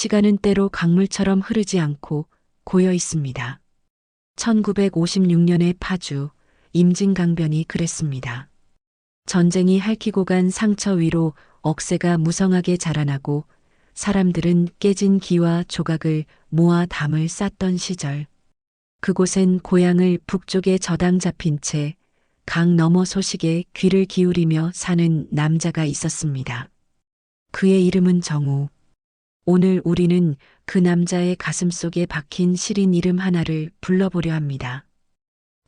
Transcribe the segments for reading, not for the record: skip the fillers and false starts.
시간은 때로 강물처럼 흐르지 않고 고여 있습니다. 1956년의 파주, 임진강변이 그랬습니다. 전쟁이 핥히고 간 상처 위로 억새가 무성하게 자라나고 사람들은 깨진 기와 조각을 모아 담을 쌓던 시절. 그곳엔 고향을 북쪽에 저당 잡힌 채 강 너머 소식에 귀를 기울이며 사는 남자가 있었습니다. 그의 이름은 정우. 오늘 우리는 그 남자의 가슴 속에 박힌 시린 이름 하나를 불러보려 합니다.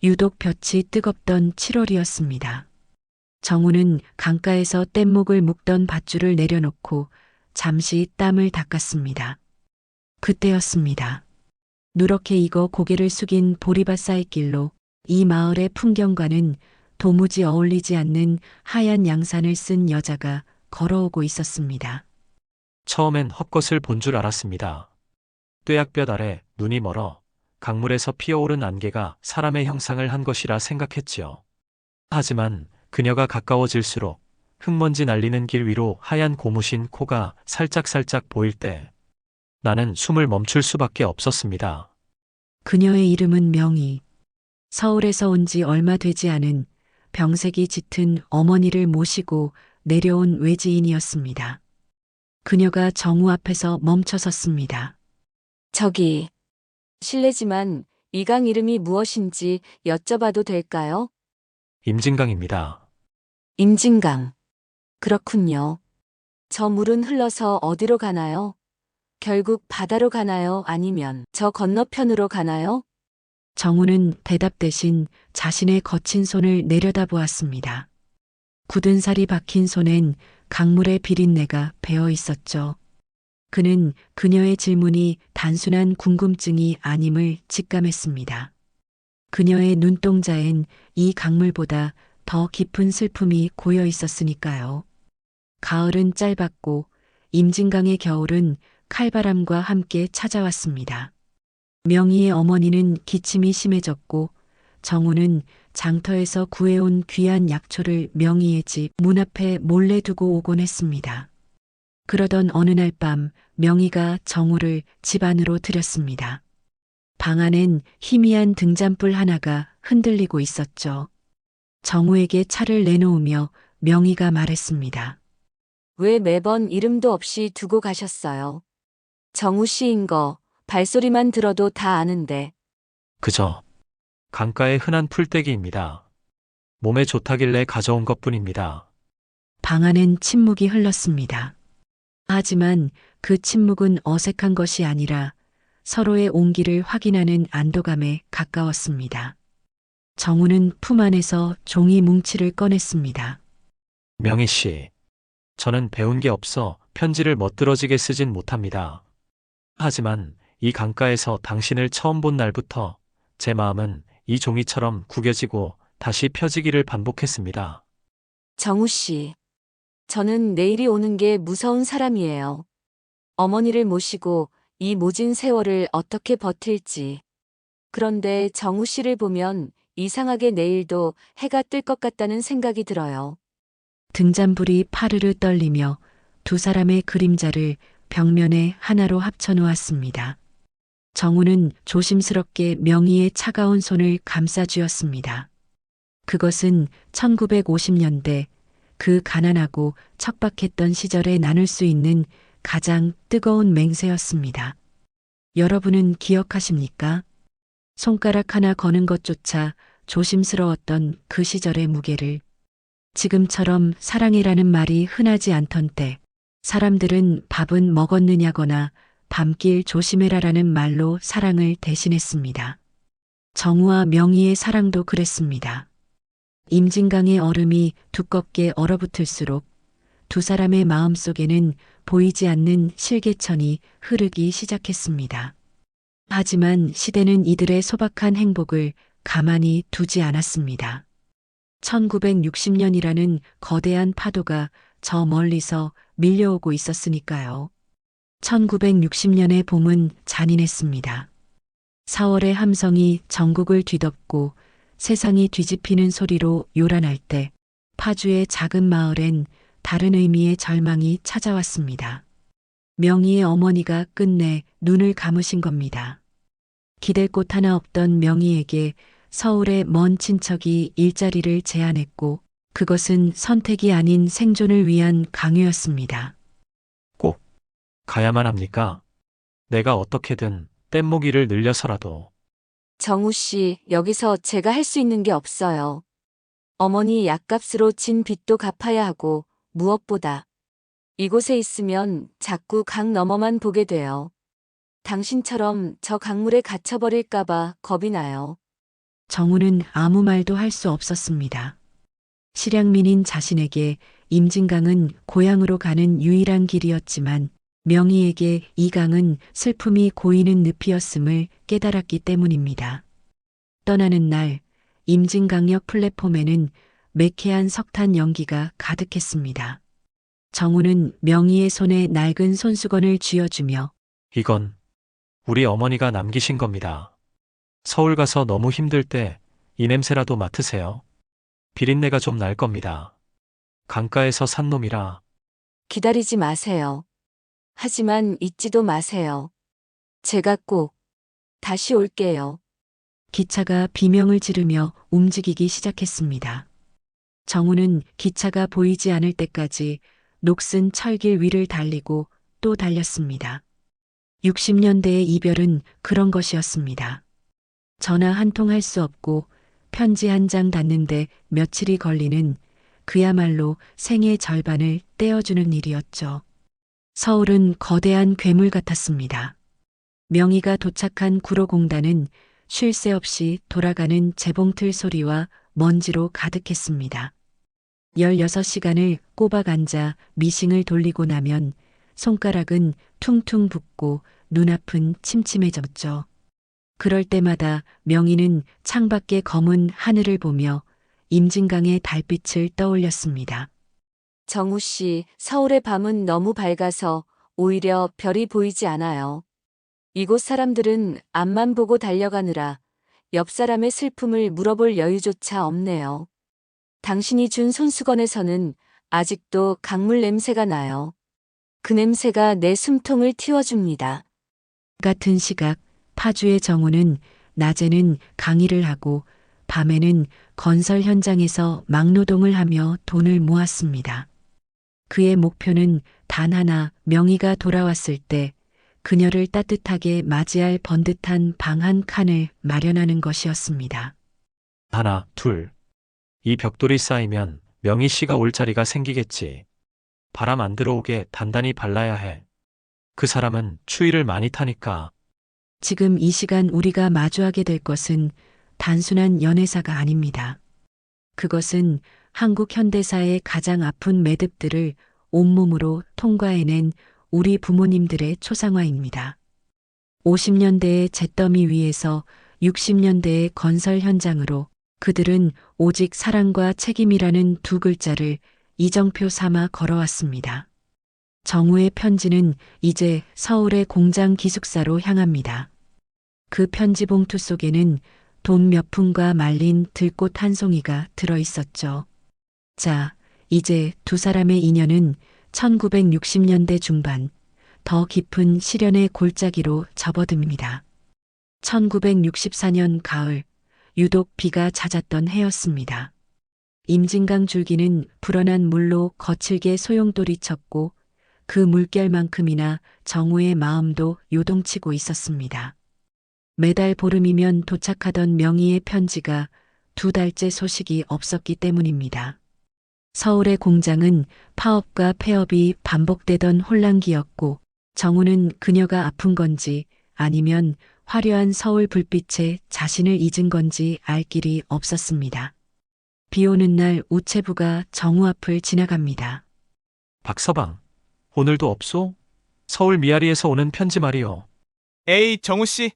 유독 볕이 뜨겁던 7월이었습니다. 정우는 강가에서 뗏목을 묶던 밧줄을 내려놓고 잠시 땀을 닦았습니다. 그때였습니다. 누렇게 익어 고개를 숙인 보리밭 사이길로 이 마을의 풍경과는 도무지 어울리지 않는 하얀 양산을 쓴 여자가 걸어오고 있었습니다. 처음엔 헛것을 본 줄 알았습니다. 뙤약볕 아래 눈이 멀어 강물에서 피어오른 안개가 사람의 형상을 한 것이라 생각했지요. 하지만 그녀가 가까워질수록 흙먼지 날리는 길 위로 하얀 고무신 코가 살짝살짝 보일 때 나는 숨을 멈출 수밖에 없었습니다. 그녀의 이름은 명희. 서울에서 온 지 얼마 되지 않은 병색이 짙은 어머니를 모시고 내려온 외지인이었습니다. 그녀가 정우 앞에서 멈춰섰습니다. 저기, 실례지만 이 강 이름이 무엇인지 여쭤봐도 될까요? 임진강입니다. 임진강. 그렇군요. 저 물은 흘러서 어디로 가나요? 결국 바다로 가나요? 아니면 저 건너편으로 가나요? 정우는 대답 대신 자신의 거친 손을 내려다보았습니다. 굳은 살이 박힌 손엔 강물의 비린내가 배어 있었죠. 그는 그녀의 질문이 단순한 궁금증이 아님을 직감했습니다. 그녀의 눈동자엔 이 강물보다 더 깊은 슬픔이 고여 있었으니까요. 가을은 짧았고 임진강의 겨울은 칼바람과 함께 찾아왔습니다. 명희의 어머니는 기침이 심해졌고 정우는 장터에서 구해온 귀한 약초를 명희의 집 문 앞에 몰래 두고 오곤 했습니다. 그러던 어느 날 밤 명희가 정우를 집 안으로 들였습니다. 방 안엔 희미한 등잔불 하나가 흔들리고 있었죠. 정우에게 차를 내놓으며 명희가 말했습니다. 왜 매번 이름도 없이 두고 가셨어요? 정우 씨인 거 발소리만 들어도 다 아는데. 그저 강가의 흔한 풀떼기입니다. 몸에 좋다길래 가져온 것뿐입니다. 방 안엔 침묵이 흘렀습니다. 하지만 그 침묵은 어색한 것이 아니라 서로의 온기를 확인하는 안도감에 가까웠습니다. 정우는 품 안에서 종이 뭉치를 꺼냈습니다. 명희 씨, 저는 배운 게 없어 편지를 멋들어지게 쓰진 못합니다. 하지만 이 강가에서 당신을 처음 본 날부터 제 마음은 이 종이처럼 구겨지고 다시 펴지기를 반복했습니다. 정우 씨, 저는 내일이 오는 게 무서운 사람이에요. 어머니를 모시고 이 모진 세월을 어떻게 버틸지. 그런데 정우 씨를 보면 이상하게 내일도 해가 뜰 것 같다는 생각이 들어요. 등잔불이 파르르 떨리며 두 사람의 그림자를 벽면에 하나로 합쳐 놓았습니다. 정우는 조심스럽게 명희의 차가운 손을 감싸 쥐었습니다. 그것은 1950년대 그 가난하고 척박했던 시절에 나눌 수 있는 가장 뜨거운 맹세였습니다. 여러분은 기억하십니까? 손가락 하나 거는 것조차 조심스러웠던 그 시절의 무게를. 지금처럼 사랑이라는 말이 흔하지 않던 때 사람들은 밥은 먹었느냐거나 밤길 조심해라라는 말로 사랑을 대신했습니다. 정우와 명희의 사랑도 그랬습니다. 임진강의 얼음이 두껍게 얼어붙을수록 두 사람의 마음속에는 보이지 않는 실개천이 흐르기 시작했습니다. 하지만 시대는 이들의 소박한 행복을 가만히 두지 않았습니다. 1960년이라는 거대한 파도가 저 멀리서 밀려오고 있었으니까요. 1960년의 봄은 잔인했습니다. 4월의 함성이 전국을 뒤덮고 세상이 뒤집히는 소리로 요란할 때 파주의 작은 마을엔 다른 의미의 절망이 찾아왔습니다. 명희의 어머니가 끝내 눈을 감으신 겁니다. 기댈 곳 하나 없던 명희에게 서울의 먼 친척이 일자리를 제안했고 그것은 선택이 아닌 생존을 위한 강요였습니다. 꼭 가야만 합니까? 내가 어떻게든 뗏목이를 늘려서라도. 정우 씨, 여기서 제가 할 수 있는 게 없어요. 어머니 약값으로 진 빚도 갚아야 하고 무엇보다 이곳에 있으면 자꾸 강 너머만 보게 돼요. 당신처럼 저 강물에 갇혀버릴까봐 겁이 나요. 정우는 아무 말도 할 수 없었습니다. 실향민인 자신에게 임진강은 고향으로 가는 유일한 길이었지만 명희에게 이 강은 슬픔이 고이는 늪이었음을 깨달았기 때문입니다. 떠나는 날 임진강역 플랫폼에는 매캐한 석탄 연기가 가득했습니다. 정우는 명희의 손에 낡은 손수건을 쥐어주며 이건 우리 어머니가 남기신 겁니다. 서울 가서 너무 힘들 때 이 냄새라도 맡으세요. 비린내가 좀 날 겁니다. 강가에서 산 놈이라. 기다리지 마세요. 하지만 잊지도 마세요. 제가 꼭 다시 올게요. 기차가 비명을 지르며 움직이기 시작했습니다. 정우는 기차가 보이지 않을 때까지 녹슨 철길 위를 달리고 또 달렸습니다. 60년대의 이별은 그런 것이었습니다. 전화 한 통 할 수 없고 편지 한 장 닫는데 며칠이 걸리는 그야말로 생의 절반을 떼어주는 일이었죠. 서울은 거대한 괴물 같았습니다. 명희가 도착한 구로공단은 쉴 새 없이 돌아가는 재봉틀 소리와 먼지로 가득했습니다. 16시간을 꼬박 앉아 미싱을 돌리고 나면 손가락은 퉁퉁 붓고 눈앞은 침침해졌죠. 그럴 때마다 명희는 창밖의 검은 하늘을 보며 임진강의 달빛을 떠올렸습니다. 정우 씨, 서울의 밤은 너무 밝아서 오히려 별이 보이지 않아요. 이곳 사람들은 앞만 보고 달려가느라 옆 사람의 슬픔을 물어볼 여유조차 없네요. 당신이 준 손수건에서는 아직도 강물 냄새가 나요. 그 냄새가 내 숨통을 틔워줍니다. 같은 시각 파주의 정우는 낮에는 강의를 하고 밤에는 건설 현장에서 막노동을 하며 돈을 모았습니다. 그의 목표는 단 하나, 명희가 돌아왔을 때 그녀를 따뜻하게 맞이할 번듯한 방 한 칸을 마련하는 것이었습니다. 하나, 둘. 이 벽돌이 쌓이면 명희 씨가 올 자리가 생기겠지. 바람 안 들어오게 단단히 발라야 해. 그 사람은 추위를 많이 타니까. 지금 이 시간 우리가 마주하게 될 것은 단순한 연애사가 아닙니다. 그것은 한국 현대사의 가장 아픈 매듭들을 온몸으로 통과해낸 우리 부모님들의 초상화입니다. 50년대의 잿더미 위에서 60년대의 건설 현장으로 그들은 오직 사랑과 책임이라는 두 글자를 이정표 삼아 걸어왔습니다. 정우의 편지는 이제 서울의 공장 기숙사로 향합니다. 그 편지 봉투 속에는 돈 몇 푼과 말린 들꽃 한 송이가 들어 있었죠. 자, 이제 두 사람의 인연은 1960년대 중반 더 깊은 시련의 골짜기로 접어듭니다. 1964년 가을, 유독 비가 잦았던 해였습니다. 임진강 줄기는 불어난 물로 거칠게 소용돌이쳤고 그 물결만큼이나 정우의 마음도 요동치고 있었습니다. 매달 보름이면 도착하던 명희의 편지가 2달째 소식이 없었기 때문입니다. 서울의 공장은 파업과 폐업이 반복되던 혼란기였고 정우는 그녀가 아픈 건지 아니면 화려한 서울 불빛에 자신을 잊은 건지 알 길이 없었습니다. 비 오는 날 우체부가 정우 앞을 지나갑니다. 박서방, 오늘도 없소? 서울 미아리에서 오는 편지 말이요. 에이, 정우씨.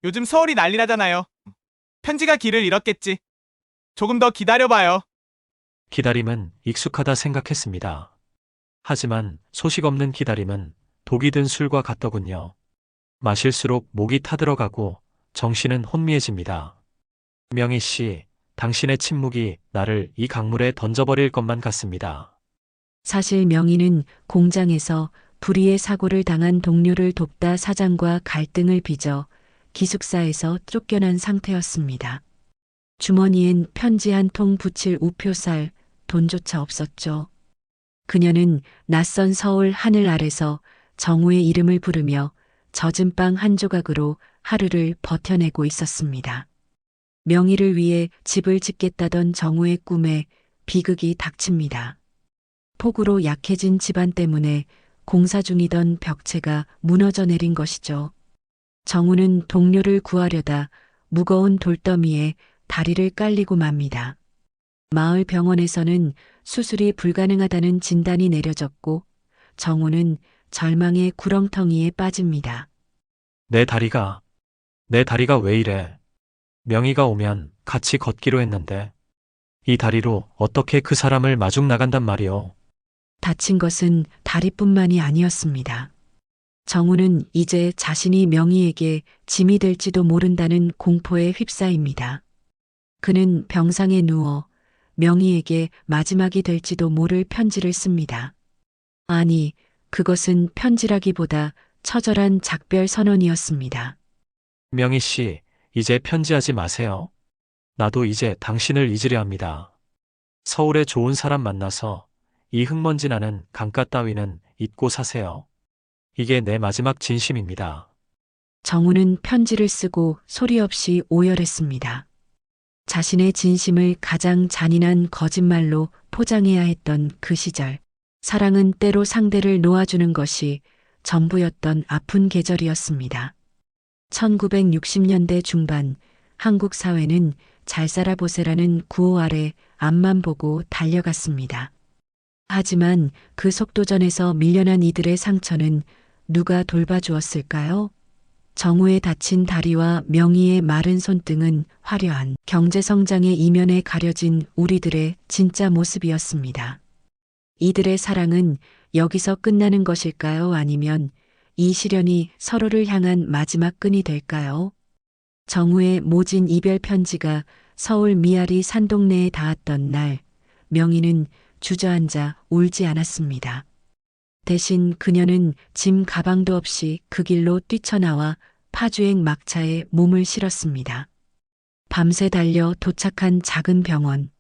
요즘 서울이 난리 나잖아요. 편지가 길을 잃었겠지. 조금 더 기다려봐요. 기다림은 익숙하다 생각했습니다. 하지만 소식 없는 기다림은 독이 든 술과 같더군요. 마실수록 목이 타들어가고 정신은 혼미해집니다. 명희 씨, 당신의 침묵이 나를 이 강물에 던져버릴 것만 같습니다. 사실 명희는 공장에서 불의의 사고를 당한 동료를 돕다 사장과 갈등을 빚어 기숙사에서 쫓겨난 상태였습니다. 주머니엔 편지 한 통 붙일 우표살, 돈조차 없었죠. 그녀는 낯선 서울 하늘 아래서 정우의 이름을 부르며 젖은 빵 한 조각으로 하루를 버텨내고 있었습니다. 명의를 위해 집을 짓겠다던 정우의 꿈에 비극이 닥칩니다. 폭우로 약해진 집안 때문에 공사 중이던 벽체가 무너져 내린 것이죠. 정우는 동료를 구하려다 무거운 돌더미에 다리를 깔리고 맙니다. 마을 병원에서는 수술이 불가능하다는 진단이 내려졌고 정우는 절망의 구렁텅이에 빠집니다. 내 다리가 왜 이래? 명희가 오면 같이 걷기로 했는데 이 다리로 어떻게 그 사람을 마중 나간단 말이오. 다친 것은 다리뿐만이 아니었습니다. 정우는 이제 자신이 명희에게 짐이 될지도 모른다는 공포에 휩싸입니다. 그는 병상에 누워 명희에게 마지막이 될지도 모를 편지를 씁니다. 아니, 그것은 편지라기보다 처절한 작별 선언이었습니다. 명희 씨, 이제 편지하지 마세요. 나도 이제 당신을 잊으려 합니다. 서울에 좋은 사람 만나서 이 흙먼지 나는 강가 따위는 잊고 사세요. 이게 내 마지막 진심입니다. 정우는 편지를 쓰고 소리 없이 오열했습니다. 자신의 진심을 가장 잔인한 거짓말로 포장해야 했던 그 시절, 사랑은 때로 상대를 놓아주는 것이 전부였던 아픈 계절이었습니다. 1960년대 중반, 한국 사회는 잘 살아보세라는 구호 아래 앞만 보고 달려갔습니다. 하지만 그 속도전에서 밀려난 이들의 상처는 누가 돌봐주었을까요? 정우의 다친 다리와 명희의 마른 손등은 화려한 경제성장의 이면에 가려진 우리들의 진짜 모습이었습니다. 이들의 사랑은 여기서 끝나는 것일까요? 아니면 이 시련이 서로를 향한 마지막 끈이 될까요? 정우의 모진 이별 편지가 서울 미아리 산동네에 닿았던 날, 명희는 주저앉아 울지 않았습니다. 대신 그녀는 짐 가방도 없이 그 길로 뛰쳐나와 파주행 막차에 몸을 실었습니다. 밤새 달려 도착한 작은 병원.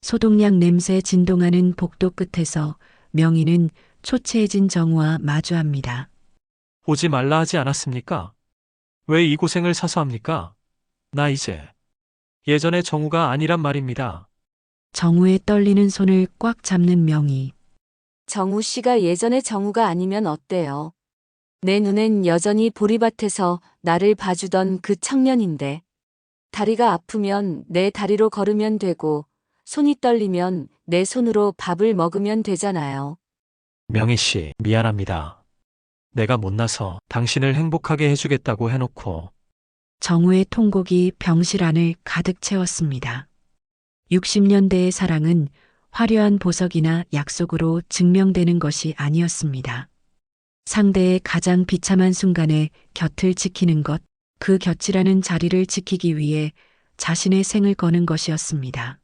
소독약 냄새 진동하는 복도 끝에서 명희는 초췌해진 정우와 마주합니다. 오지 말라 하지 않았습니까? 왜 이 고생을 사서 합니까? 나 이제 예전의 정우가 아니란 말입니다. 정우의 떨리는 손을 꽉 잡는 명희. 정우 씨가 예전의 정우가 아니면 어때요? 내 눈엔 여전히 보리밭에서 나를 봐주던 그 청년인데. 다리가 아프면 내 다리로 걸으면 되고, 손이 떨리면 내 손으로 밥을 먹으면 되잖아요. 명희 씨, 미안합니다. 내가 못나서 당신을 행복하게 해주겠다고 해놓고 정우의 통곡이 병실 안을 가득 채웠습니다. 60년대의 사랑은 화려한 보석이나 약속으로 증명되는 것이 아니었습니다. 상대의 가장 비참한 순간에 곁을 지키는 것, 그 곁이라는 자리를 지키기 위해 자신의 생을 거는 것이었습니다.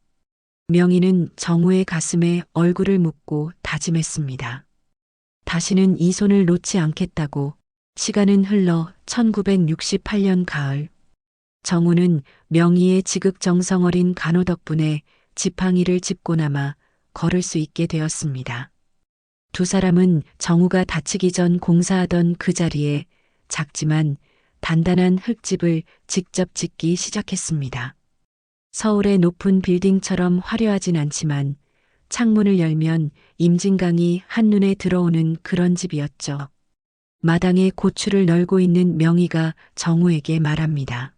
명희는 정우의 가슴에 얼굴을 묻고 다짐했습니다. 다시는 이 손을 놓지 않겠다고. 시간은 흘러 1968년 가을. 정우는 명희의 지극정성 어린 간호 덕분에 지팡이를 짚고 남아 걸을 수 있게 되었습니다. 두 사람은 정우가 다치기 전 공사하던 그 자리에 작지만 단단한 흙집을 직접 짓기 시작했습니다. 서울의 높은 빌딩처럼 화려하진 않지만 창문을 열면 임진강이 한눈에 들어오는 그런 집이었죠. 마당에 고추를 널고 있는 명희가 정우에게 말합니다.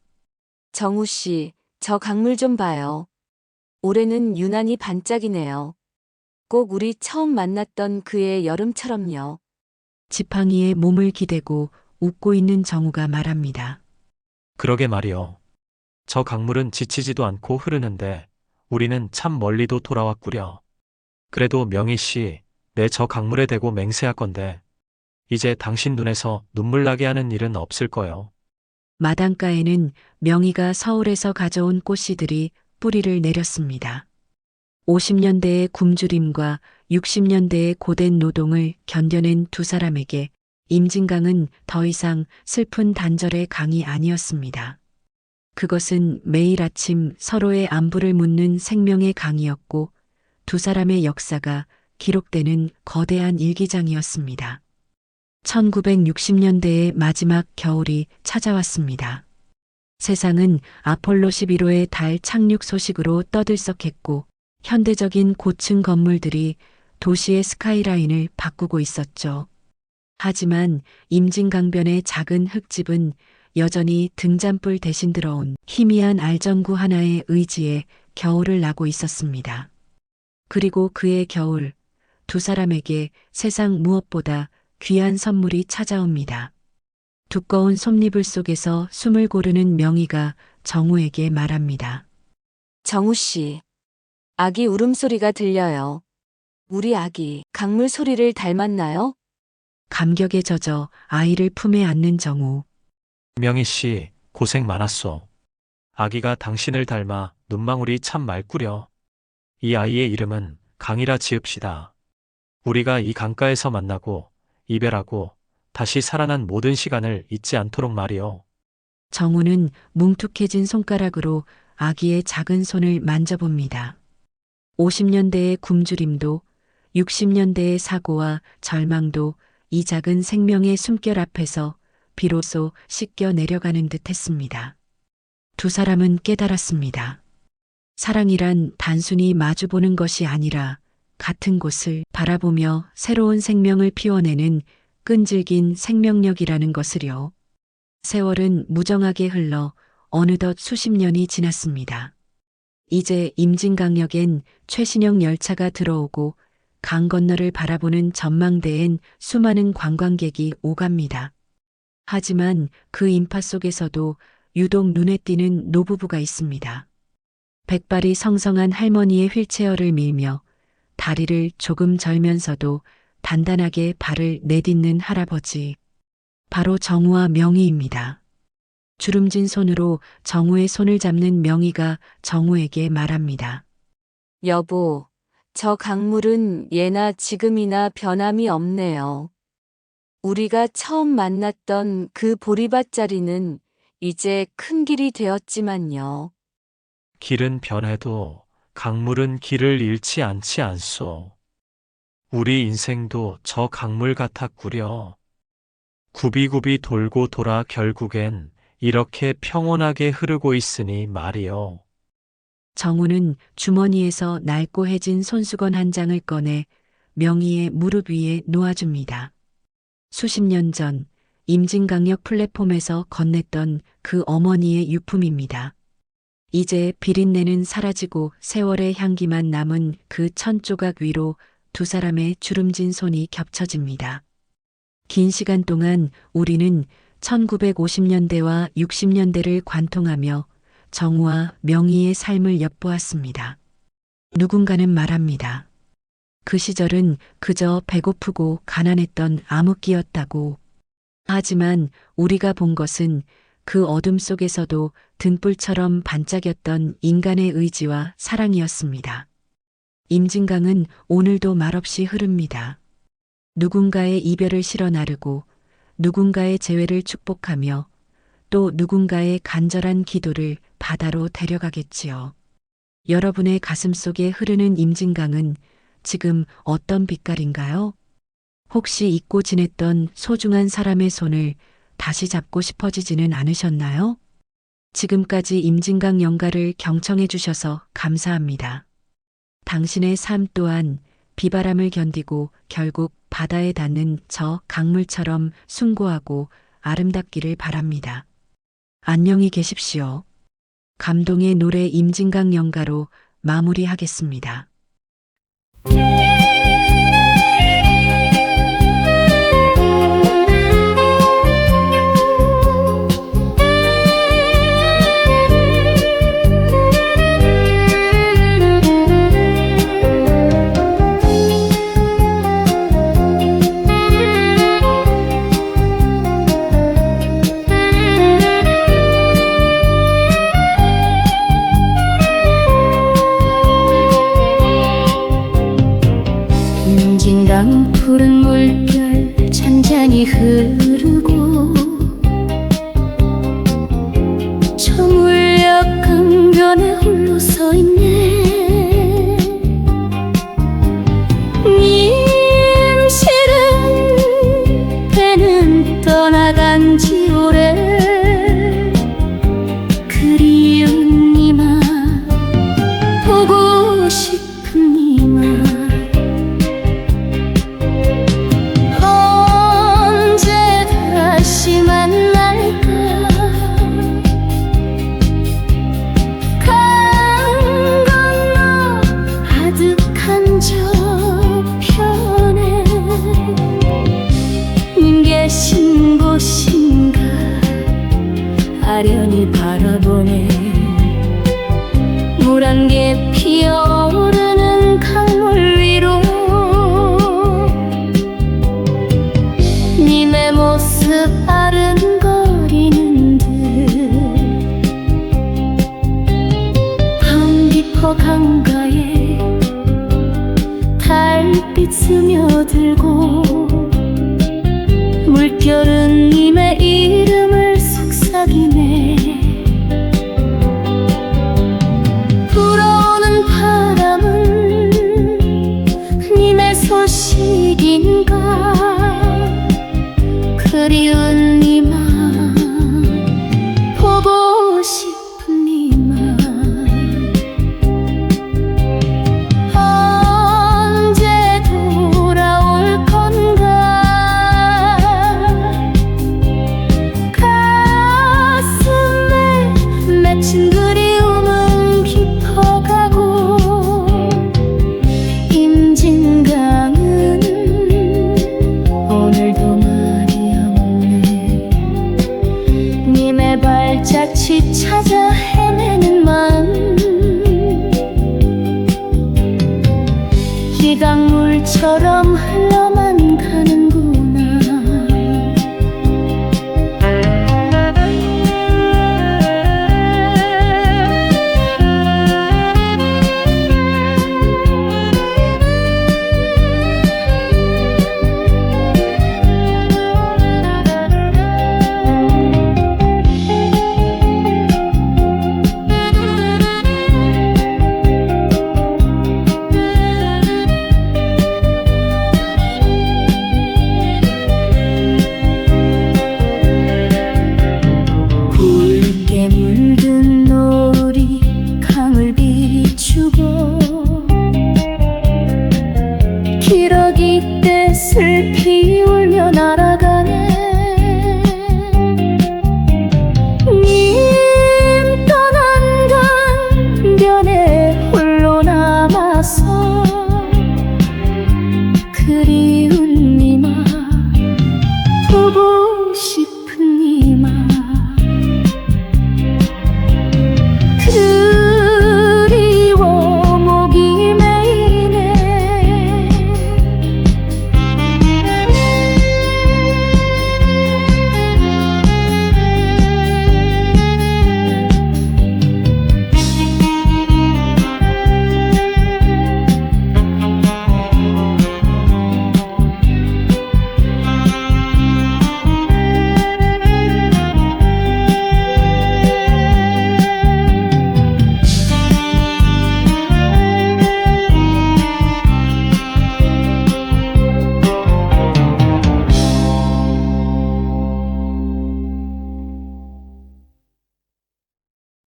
정우 씨, 저 강물 좀 봐요. 올해는 유난히 반짝이네요. 꼭 우리 처음 만났던 그의 여름처럼요. 지팡이에 몸을 기대고 웃고 있는 정우가 말합니다. 그러게 말이요. 저 강물은 지치지도 않고 흐르는데 우리는 참 멀리도 돌아왔구려. 그래도 명희 씨, 내 저 강물에 대고 맹세할 건데 이제 당신 눈에서 눈물 나게 하는 일은 없을 거요. 마당가에는 명희가 서울에서 가져온 꽃씨들이 뿌리를 내렸습니다. 50년대의 굶주림과 60년대의 고된 노동을 견뎌낸 두 사람에게 임진강은 더 이상 슬픈 단절의 강이 아니었습니다. 그것은 매일 아침 서로의 안부를 묻는 생명의 강이었고 두 사람의 역사가 기록되는 거대한 일기장이었습니다. 1960년대의 마지막 겨울이 찾아왔습니다. 세상은 아폴로 11호의 달 착륙 소식으로 떠들썩했고 현대적인 고층 건물들이 도시의 스카이라인을 바꾸고 있었죠. 하지만 임진강변의 작은 흙집은 여전히 등잔불 대신 들어온 희미한 알전구 하나의 의지에 겨울을 나고 있었습니다. 그리고 그의 겨울, 두 사람에게 세상 무엇보다 귀한 선물이 찾아옵니다. 두꺼운 솜니불 속에서 숨을 고르는 명희가 정우에게 말합니다. 정우 씨, 아기 울음소리가 들려요. 우리 아기 강물 소리를 닮았나요? 감격에 젖어 아이를 품에 안는 정우. 명희 씨, 고생 많았소. 아기가 당신을 닮아 눈망울이 참 맑구려. 이 아이의 이름은 강이라 지읍시다. 우리가 이 강가에서 만나고 이별하고 다시 살아난 모든 시간을 잊지 않도록 말이요. 정우는 뭉툭해진 손가락으로 아기의 작은 손을 만져봅니다. 50년대의 굶주림도 60년대의 사고와 절망도 이 작은 생명의 숨결 앞에서 비로소 씻겨 내려가는 듯 했습니다. 두 사람은 깨달았습니다. 사랑이란 단순히 마주보는 것이 아니라 같은 곳을 바라보며 새로운 생명을 피워내는 끈질긴 생명력이라는 것을요. 세월은 무정하게 흘러 어느덧 수십 년이 지났습니다. 이제 임진강역엔 최신형 열차가 들어오고 강 건너를 바라보는 전망대엔 수많은 관광객이 오갑니다. 하지만 그 인파 속에서도 유독 눈에 띄는 노부부가 있습니다. 백발이 성성한 할머니의 휠체어를 밀며 다리를 조금 절면서도 단단하게 발을 내딛는 할아버지. 바로 정우와 명희입니다. 주름진 손으로 정우의 손을 잡는 명희가 정우에게 말합니다. 여보, 저 강물은 예나 지금이나 변함이 없네요. 우리가 처음 만났던 그 보리밭 자리는 이제 큰 길이 되었지만요. 길은 변해도 강물은 길을 잃지 않지 않소. 우리 인생도 저 강물 같았구려. 굽이굽이 돌고 돌아 결국엔 이렇게 평온하게 흐르고 있으니 말이요. 정우는 주머니에서 낡고해진 손수건 한 장을 꺼내 명희의 무릎 위에 놓아줍니다. 수십 년 전 임진강역 플랫폼에서 건넸던 그 어머니의 유품입니다. 이제 비린내는 사라지고 세월의 향기만 남은 그 천조각 위로 두 사람의 주름진 손이 겹쳐집니다. 긴 시간 동안 우리는 1950년대와 60년대를 관통하며 정우와 명희의 삶을 엿보았습니다. 누군가는 말합니다. 그 시절은 그저 배고프고 가난했던 암흑기였다고. 하지만 우리가 본 것은 그 어둠 속에서도 등불처럼 반짝였던 인간의 의지와 사랑이었습니다. 임진강은 오늘도 말없이 흐릅니다. 누군가의 이별을 실어 나르고 누군가의 재회를 축복하며 또 누군가의 간절한 기도를 바다로 데려가겠지요. 여러분의 가슴 속에 흐르는 임진강은 지금 어떤 빛깔인가요? 혹시 잊고 지냈던 소중한 사람의 손을 다시 잡고 싶어지지는 않으셨나요? 지금까지 임진강 연가를 경청해 주셔서 감사합니다. 당신의 삶 또한 비바람을 견디고 결국 바다에 닿는 저 강물처럼 숭고하고 아름답기를 바랍니다. 안녕히 계십시오. 감동의 노래 임진강 연가로 마무리하겠습니다. 아련히 바라보네. 물 한 개 피어오르는 강물 위로 님의 모습 아른거리는 듯 밤 깊어 강가에 달빛 스며들고 물결은 님의 이름을 속삭이네. 불어오는 바람은 님의 소식인가. 그리운 니만 보고 싶은 니만 언제 돌아올 건가. 가슴에 맺힌 그리움은 깊어가고 임진강은 오늘도 말이 없네. 님의 발자취 찾아 헤매는 마음 이 강물처럼